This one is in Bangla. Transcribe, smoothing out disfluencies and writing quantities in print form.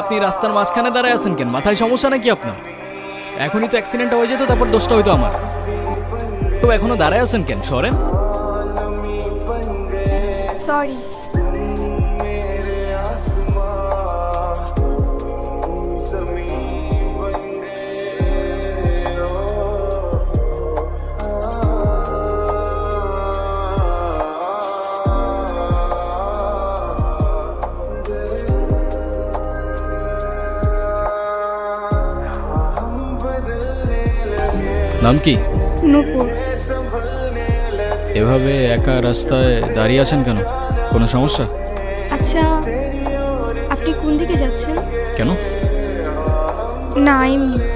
আপনি রাস্তার মাঝখানে দাঁড়ায় আছেন কেন? মাথায় সমস্যা নাকি আপনার? এখনই তো অ্যাক্সিডেন্ট হয়ে যেত, তারপর দোষটা হইতো আমার। তো এখনো দাঁড়ায় আছেন কেন? সরেন। সরি। নাম কি? নূপুর। এভাবে একা রাস্তায় দাঁড়িয়ে আছেন কেন? কোনো সমস্যা? আচ্ছা, আপনি কোন দিকে যাচ্ছেন? কেন? না, এমনি।